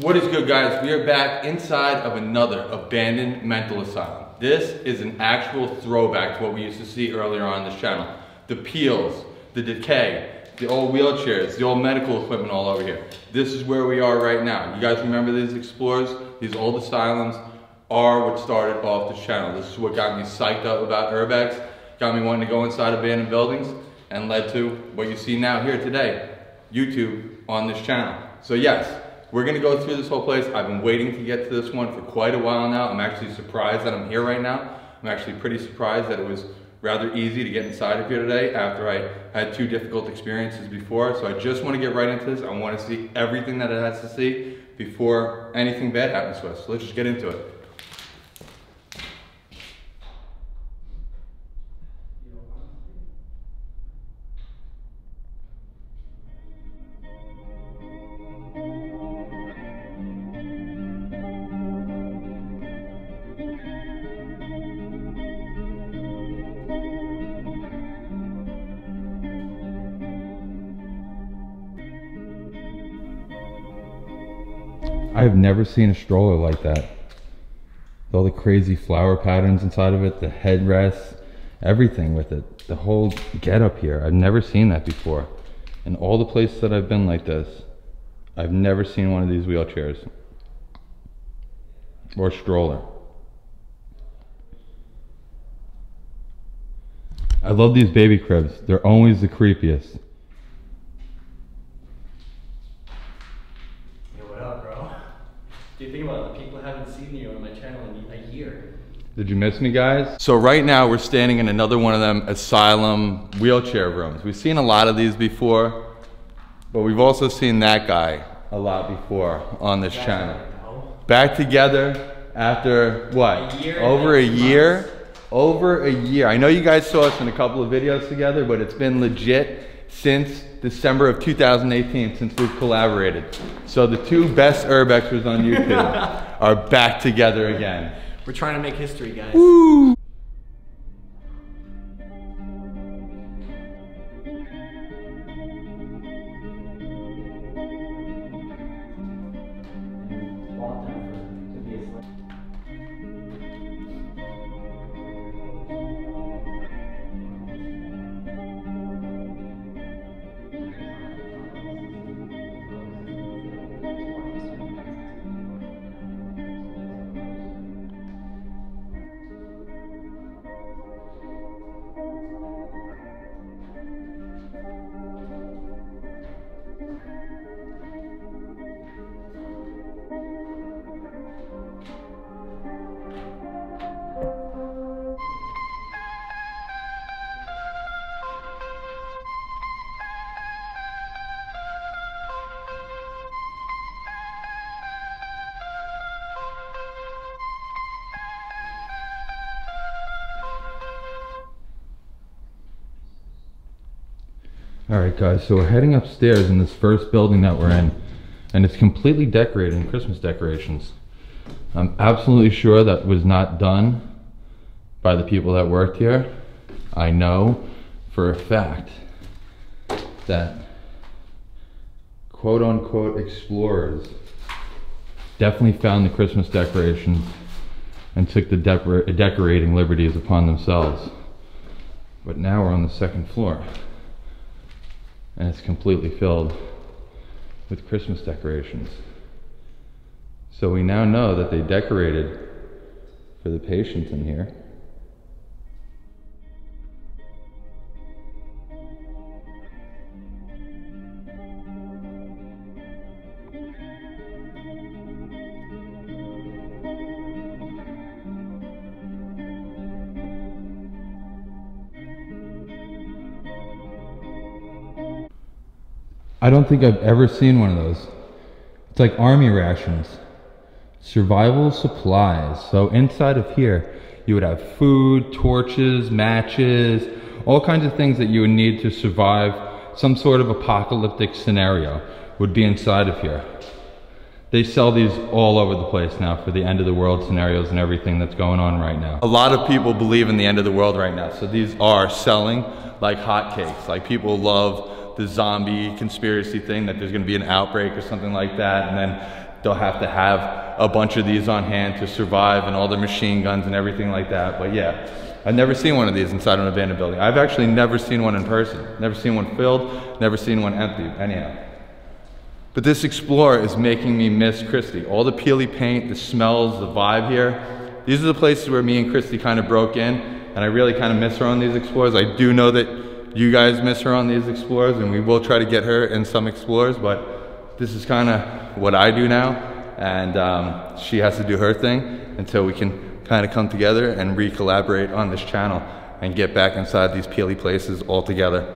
What is good, guys? We are back inside of another abandoned mental asylum. This is an actual throwback to what we used to see earlier on this channel. The peels, the decay, the old wheelchairs, the old medical equipment all over here. This is where we are right now. You guys remember these explorers? These old asylums are what started off this channel. This is what got me psyched up about urbex, got me wanting to go inside abandoned buildings, and led to what you see now here today, YouTube on this channel. So yes, we're gonna go through this whole place. I've been waiting to get to this one for quite a while now. I'm actually surprised that I'm here right now. I'm actually pretty surprised that it was rather easy to get inside of here today after I had 2 difficult experiences before. So I just wanna get right into this. I wanna see everything that it has to see before anything bad happens to us. So let's just get into it. I have never seen a stroller like that. With all the crazy flower patterns inside of it, the headrests, everything with it. The whole getup here. I've never seen that before. In all the places that I've been like this, I've never seen one of these wheelchairs. Or stroller. I love these baby cribs. They're always the creepiest. Do you think about it? People haven't seen you on my channel in a year. Did you miss me, guys? So right now we're standing in another one of them AsyLuM wheelchair rooms. We've seen a lot of these before, but we've also seen that guy a lot before on this channel. Back together after what? Over a year? Over a year. I know you guys saw us in a couple of videos together, but it's been legit since December of 2018 since we've collaborated. So the 2 best urbexers on YouTube are back together again. We're trying to make history, guys. Woo! Alright guys, so we're heading upstairs in this first building that we're in, and it's completely decorated in Christmas decorations. I'm absolutely sure that was not done by the people that worked here. I know for a fact that quote-unquote explorers definitely found the Christmas decorations and took the decorating liberties upon themselves. But now we're on the 2nd floor. And it's completely filled with Christmas decorations. So we now know that they decorated for the patients in here. I don't think I've ever seen one of those. It's like army rations. Survival supplies. So inside of here, you would have food, torches, matches, all kinds of things that you would need to survive some sort of apocalyptic scenario would be inside of here. They sell these all over the place now for the end of the world scenarios and everything that's going on right now. A lot of people believe in the end of the world right now, so these are selling like hotcakes. Like, people love the zombie conspiracy thing, that there's gonna be an outbreak or something like that, and then they'll have to have a bunch of these on hand to survive, and all the machine guns and everything like that. But yeah, I've never seen one of these inside an abandoned building. I've actually never seen one in person. Never seen one filled, never seen one empty, anyhow. But this Explorer is making me miss Christy. All the peely paint, the smells, the vibe here. These are the places where me and Christy kind of broke in, and I really kind of miss her on these Explorers. I do know that you guys miss her on these Explorers, and we will try to get her in some Explorers, but this is kind of what I do now, and she has to do her thing until we can kind of come together and re-collaborate on this channel and get back inside these peely places all together.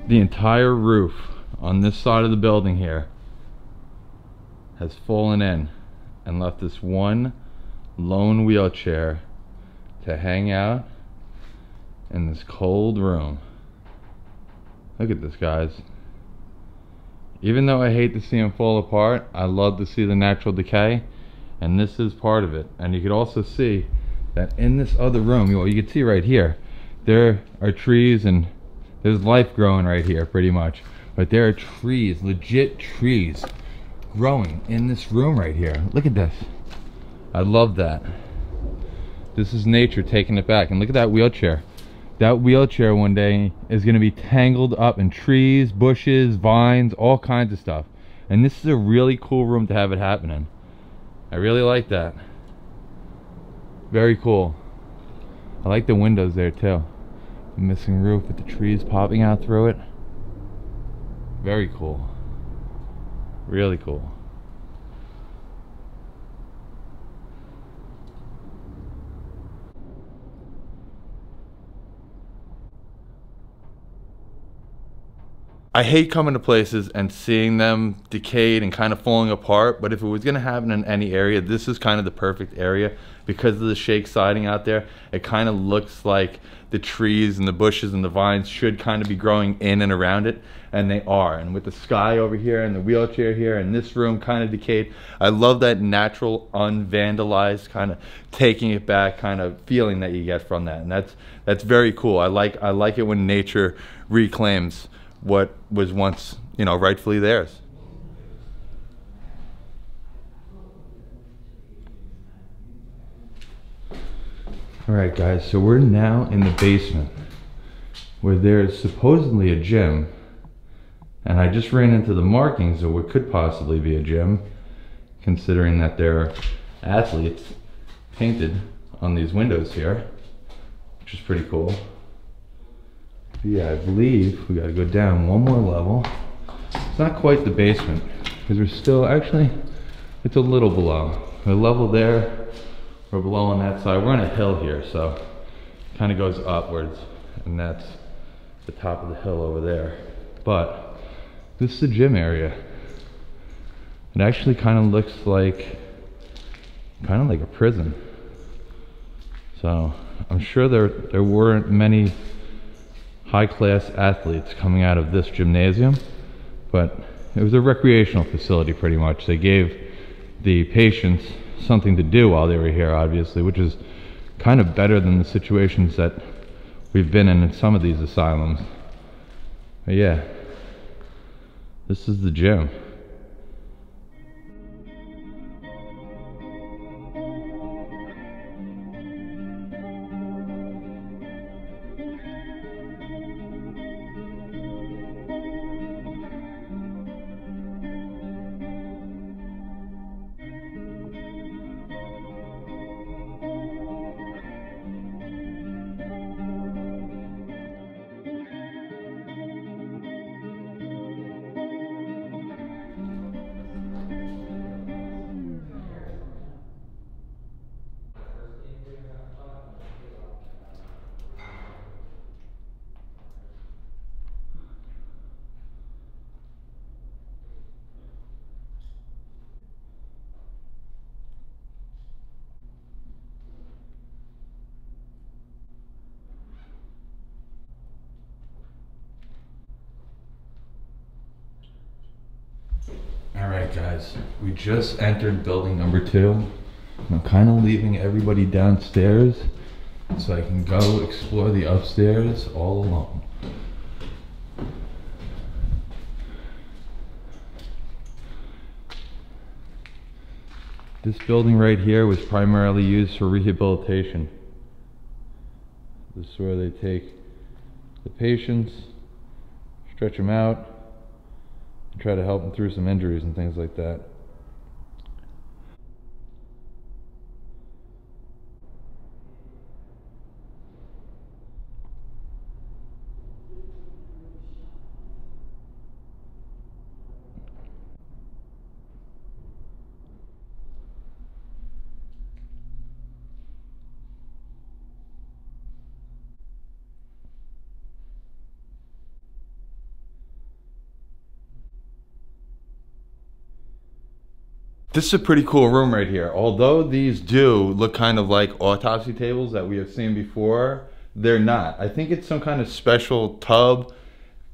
The entire roof on this side of the building here has fallen in and left this one lone wheelchair to hang out in this cold room. Look at this, guys. Even though I hate to see them fall apart, I love to see the natural decay, and this is part of it. And you can also see that in this other room, well, you can see right here, there are trees and there's life growing right here pretty much, but there are trees, legit trees, growing in this room right here. Look at this. I love that. This is nature taking it back. And look at that wheelchair. That wheelchair one day is going to be tangled up in trees, bushes, vines, all kinds of stuff. And this is a really cool room to have it happen in. I really like that. Very cool. I like the windows there too. The missing roof with the trees popping out through it. Very cool. Really cool. I hate coming to places and seeing them decayed and kind of falling apart, but if it was going to happen in any area, this is kind of the perfect area because of the shake siding out there. It kind of looks like the trees and the bushes and the vines should kind of be growing in and around it, and they are. And with the sky over here and the wheelchair here and this room kind of decayed, I love that natural, unvandalized kind of taking it back kind of feeling that you get from that, and that's very cool. I like it when nature reclaims what was once, you know, rightfully theirs. All right, guys, so we're now in the basement where there's supposedly a gym, and I just ran into the markings of what could possibly be a gym, considering that there are athletes painted on these windows here, which is pretty cool. Yeah, I believe we gotta go down one more level. It's not quite the basement, because we're still, actually, it's a little below. We're level there, we're below on that side. We're on a hill here, so it kind of goes upwards, and that's the top of the hill over there. But this is the gym area. It actually kind of looks like, a prison. So I'm sure there weren't many high-class athletes coming out of this gymnasium, but it was a recreational facility pretty much. They gave the patients something to do while they were here, obviously, which is kind of better than the situations that we've been in some of these asylums. But yeah, this is the gym. Alright guys, we just entered building number 2. I'm kind of leaving everybody downstairs so I can go explore the upstairs all alone. This building right here was primarily used for rehabilitation. This is where they take the patients, stretch them out, and try to help them through some injuries and things like that. This is a pretty cool room right here. Although these do look kind of like autopsy tables that we have seen before, they're not. I think it's some kind of special tub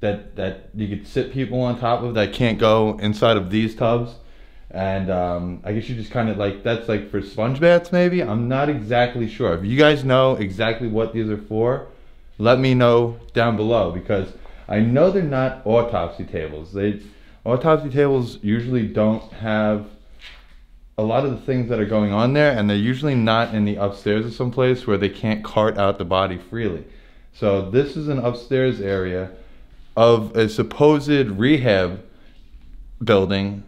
that you could sit people on top of that can't go inside of these tubs. And I guess you just kind of like, that's like for sponge baths maybe? I'm not exactly sure. If you guys know exactly what these are for, let me know down below, because I know they're not autopsy tables. Autopsy tables usually don't have a lot of the things that are going on there, and they're usually not in the upstairs or someplace where they can't cart out the body freely. So this is an upstairs area of a supposed rehab building,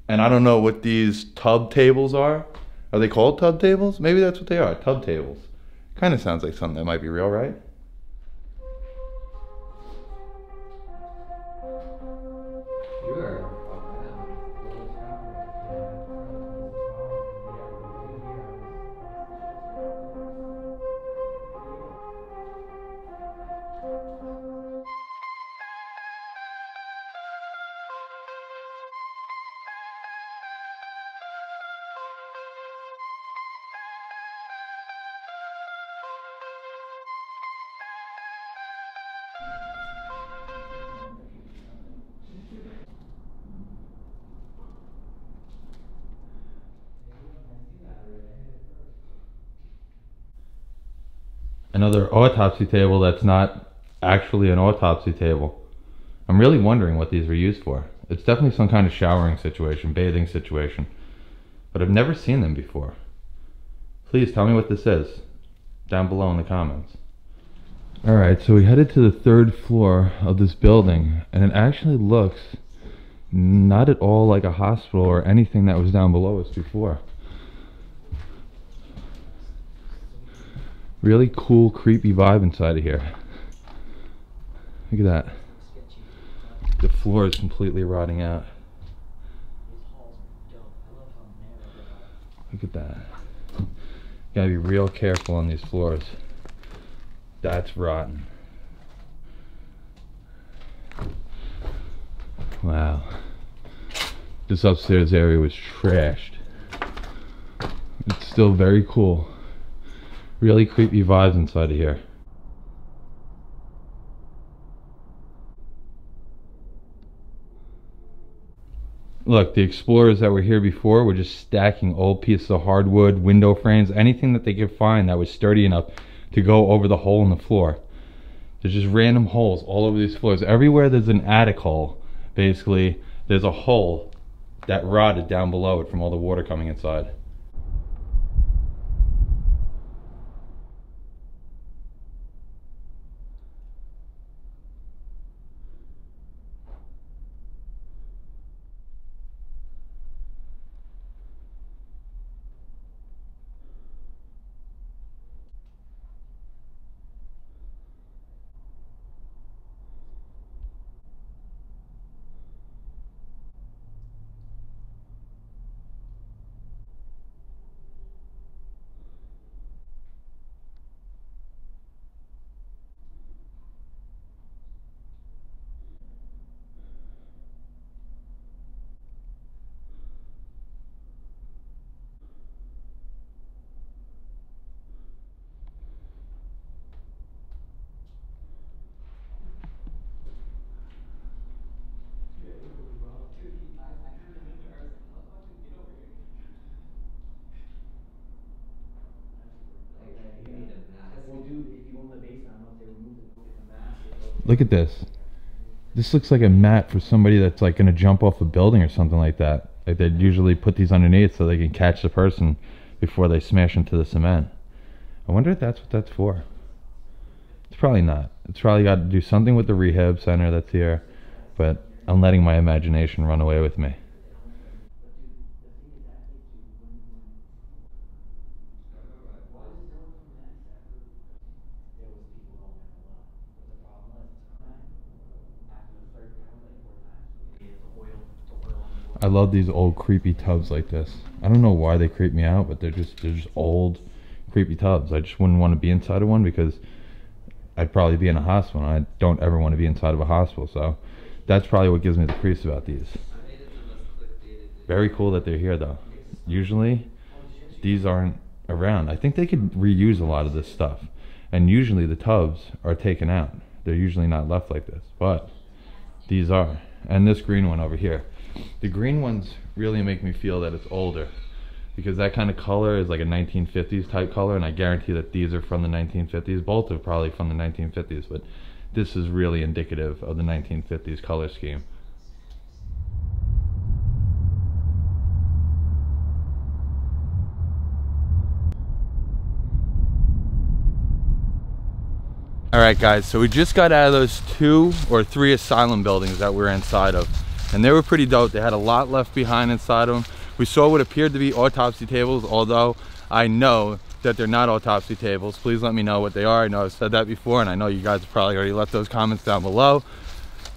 and I don't know what these tub tables are. Are they called tub tables? Maybe that's what they are, tub tables. Kind of sounds like something that might be real, right? Sure. Another autopsy table that's not actually an autopsy table. I'm really wondering what these were used for. It's definitely some kind of showering situation, bathing situation, but I've never seen them before. Please tell me what this is down below in the comments. Alright, so we headed to the 3rd floor of this building, and it actually looks not at all like a hospital or anything that was down below us before. Really cool, creepy vibe inside of here. Look at that. The floor is completely rotting out. Look at that. You gotta be real careful on these floors. That's rotten. Wow. This upstairs area was trashed. It's still very cool. Really creepy vibes inside of here. Look, the explorers that were here before were just stacking old pieces of hardwood, window frames, anything that they could find that was sturdy enough to go over the hole in the floor. There's just random holes all over these floors. Everywhere there's an attic hole, basically, there's a hole that rotted down below it from all the water coming inside. Look at this. This looks like a mat for somebody that's like gonna jump off a building or something like that. Like they'd usually put these underneath so they can catch the person before they smash into the cement. I wonder if that's what that's for. It's probably not. It's probably got to do something with the rehab center that's here, but I'm letting my imagination run away with me. I love these old creepy tubs like this. I don't know why they creep me out, but they're just old creepy tubs. I just wouldn't want to be inside of one because I'd probably be in a hospital, and I don't ever want to be inside of a hospital. So that's probably what gives me the creeps about these. Very cool that they're here though. Usually these aren't around. I think they could reuse a lot of this stuff, and usually the tubs are taken out. They're usually not left like this, but these are. And this green one over here. The green ones really make me feel that it's older, because that kind of color is like a 1950s type color, and I guarantee that these are from the 1950s. Both are probably from the 1950s, but this is really indicative of the 1950s color scheme. Alright guys, so we just got out of those 2 or 3 AsyLuM buildings that we're inside of. And they were pretty dope. They had a lot left behind inside of them. We saw what appeared to be autopsy tables, although I know that they're not autopsy tables. Please let me know what they are. I know I've said that before, and I know you guys have probably already left those comments down below.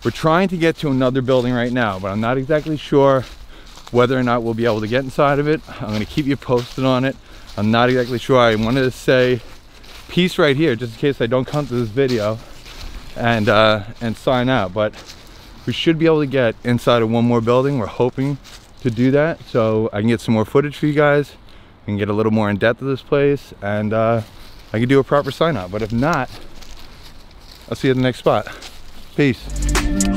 We're trying to get to another building right now, but I'm not exactly sure whether or not we'll be able to get inside of it. I'm gonna keep you posted on it. I'm not exactly sure. I wanted to say peace right here, just in case I don't come to this video and sign out, but we should be able to get inside of one more building. We're hoping to do that so I can get some more footage for you guys and get a little more in depth of this place, and I can do a proper sign out. But if not, I'll see you at the next spot. Peace.